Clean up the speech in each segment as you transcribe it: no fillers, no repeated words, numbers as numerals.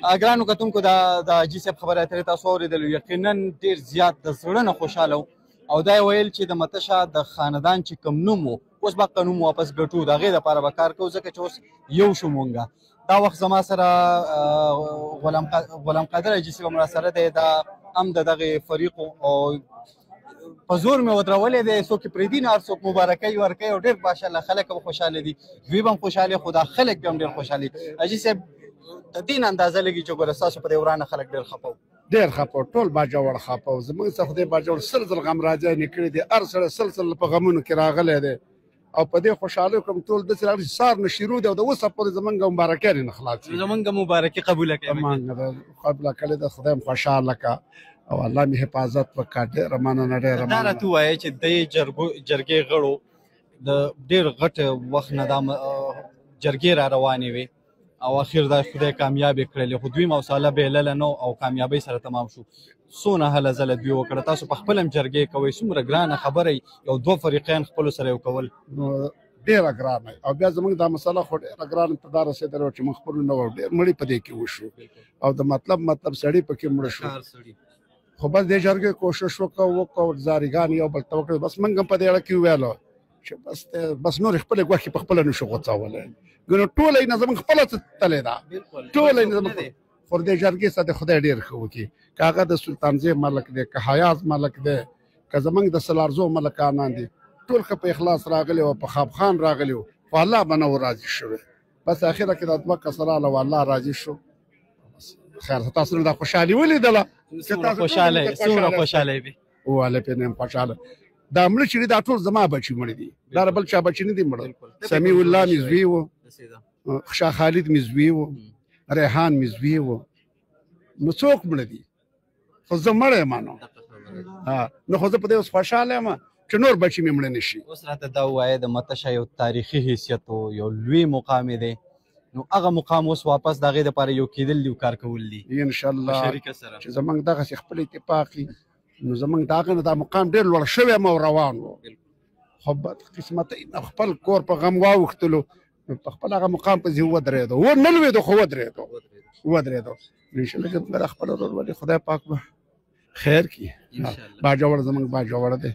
ګرانو کتونکو د حاجي صاحب خبرې اترې تاسو اورېدلو، یقینا ډېر زیات د زړه نه خوشحاله و او دا یې ویل چې د متشه د خاندان چې کوم نوم و اوس به هغه نوم واپس ګټو، د هغې دپاره به کار کوو ځکه چې اوس یو شو مونږه. دا وخت زما سره غلام قادر حاجي صاحب هم راسره دی، دا هم د دغې فریقو او په زور مې ودرولې دی، څوک یې پرېږدي نه، هر څوک مبارکۍ ورکوي او ډېر ماشاءالله خلک هم خوشحاله دي، دوی به هم خوشحاله خو دا خلک بیا هم ډېر خوشحاله دي. حاجي صاحب د دې نه اندازه لګي چې ګوره ستاسو په دې ورانه خلک ډېر خفه وو. ډېر خفه وو، ټول باجوړ خفه وو. زموږ څخه خدای باجوړ سل ځل غم راځی کړی دی، هر سړی سل په غمونو کې راغلی دی او په دې خوشحالۍ کوم ټول داسې راغلي چې سهار نه شروع دی او د اوسه پورې زمونږ مبارکۍ نه خلاصېږي. زمونږ مبارکي قبوله کړې، قبوله کړې ده، خدای هم خوشحاله کړه او الله مې حفاظت وکړه. ډېره مننه، ډېره مننه. دا راته ووایه چې دې جرګې غړو د ډېر غټ وخت نه دا جرګې را روانې وې او اخر دا خدای کامیابې کړلې، خو دوی حوصله بېلله نه او کامیابۍ سره تمام شو. څونه هله ځله دوی وکړه، تاسو په خپله هم جرګې کوئ، څومره ګرانه خبره یو دوه فریقین خپلو سره یو کول. ډېره ګرانه او بیا زموږ دا مسله خو ډېره ګرانه ته دا رسېدلې وه چې موږ خپلو نه وو ډېر مړي په دې کې وشو او د مطلب سړي پکې مړه شو. خو بس دې جرګې کوشش وکړو زاریګان یو بل ته وکړو، بس موږ هم په دې اړه کې وویلو چې بس نور خپلې ګوښې په خپله نشو غوڅولی، ګنو ټوله یې نه زموږ خپله تلې ده، ټوله یې نه زموږ. خو دې جرګې سره د خدای ډېر ښه وکړي، که هغه د سلطانزی ملک دی، که حیاز ملک دی، که زموږ د سلارزو ملکانان دي، ټول ښه په اخلاص راغلي او په خوابخان راغلي وو، خو الله به نه و راضي شوی. بس اخره کې دا دوه کسه راغله او الله راضي شو. خیر تاسو نه دا خوشحالي ولیدله؟ څومره خوشحاله وي والله پرې نه یم خوشحاله. دا مړه چې دي دا ټول زما بچي مړه دي، دا بل چا بچي نه دي مړه. سمیع الله مې زوی و، شاه خالد مې زوی و، ریحان مې زوی و، نو څوک مړه دي؟ خو زه مړه یم نو خو زه په دې اوس خوشحاله یم چې نور بچي مې مړه نه شي. اوس راته دا ووایه د متشه یو تاریخي حیثیت و، یو لوی مقام دی، نو هغه مقام اوس واپس د هغې دپاره یو کېدل دي او کار کول دي انشاءالله چې زموږ دغسې خپل اتفاق وي نو زموږ د هغه نه دا مقام ډېر لوړ شوی یم او روان و، خو بدقسمت خپل کور په غم واوښتلو نو په خپل هغه مقام پسې ودرېدو، نه لوېدو خو ودرېدو انشاءالله چې موږ د خپل ورورولي خدای پاک به خیر کړي. باجوړ زموږ باجوړ دی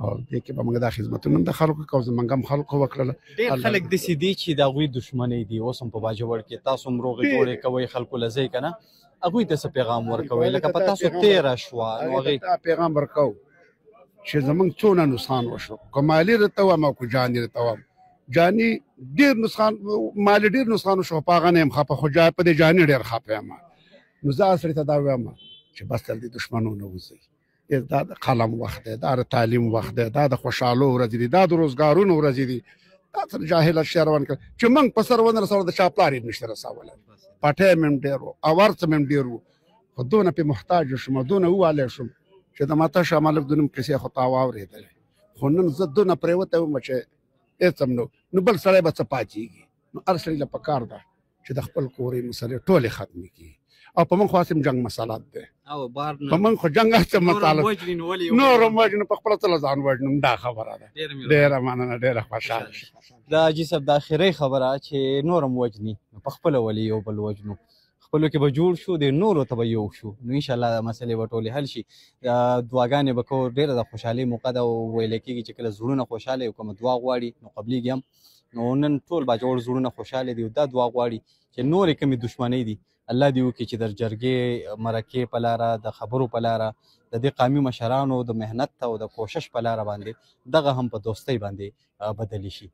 او دې کې به موږ دا خدمتونه هم د خلکو کوو، زموږ هم خلکو وکړله. ډېر خلک داسې دي چې د هغوی دښمنۍ دي، اوس هم په باجوړ کې تاسو هم روغې جوړې کوئ، خلکو له ځای که نه هغوی ته څه پیغام ورکوئ؟ لکه په تاسو تېره شوه نو هغې دا پیغام ورکوو چې زموږ څونه نقصان وشو، که مالي راته وایم او که جاني راته وایم. جاني ډېر نقصان، مالي ډېر نقصان وشو، په هغه نه یم خفه، خو په دې جاني ډېر خفه یم. نو زه سړي ته دا وایم چې بس تل دې دښمنو نه وځئ، دا د قلم وخت دی، دا د تعلیم وخت دی، دا د خوشحالو ورځې دي، دا د روزګارونو ورځې دي. دا سره جاهله شی روان کړه چې موږ په سر ونه رسوله، د چا پلار یې نشته رسولی، پټی مې هم ډېر و او ورڅ مې هم ډېر و، خو دونه پې محتاج شوم او دونه ووالی شوم چې د ماته شاه ملک د نوم کیسې خو تا واورېدلې، خو نن زه دونه پرېوتی وم چې هېڅ هم نو بل سړی به څه پاتېږي. نو هر سړي له پکار ده چې د خپل کورې مسلې ټولې ختمې کړي او په موږ خو هسې جنګ مسالات دی، په موږ خو جنګ هسې مسالات نور هم وژنو، په خپله څله ځان وژنم، دا خبره ده. ډېره مننه، ډېره خوشحاله شم. دا حاجي صاحب د اخرۍ خبره چې نور هم وژني په خپله ولې یو بل وژنو، خپلو کې به جوړ شو، د نورو ته به یو شو، نو انشاءالله دا مسلې به ټولې حل شي. دعاګانې به کوو، ډېره د خوشحالۍ موقع ده او ویلی کېږي چې کله زړونه خوشحاله یو کومه دعا غواړي نو قبلېږي هم. نو نن ټول باجوړ زړونه خوشحاله دي او دا دعا غواړي چې نورې کومې دښمنۍ دي الله دې وکړي چې د جرګې مرکې په لاره، د خبرو په لاره، د دې قومي مشرانو د محنت او د کوشش په لاره باندې دغه هم په دوستۍ باندې بدلې شي.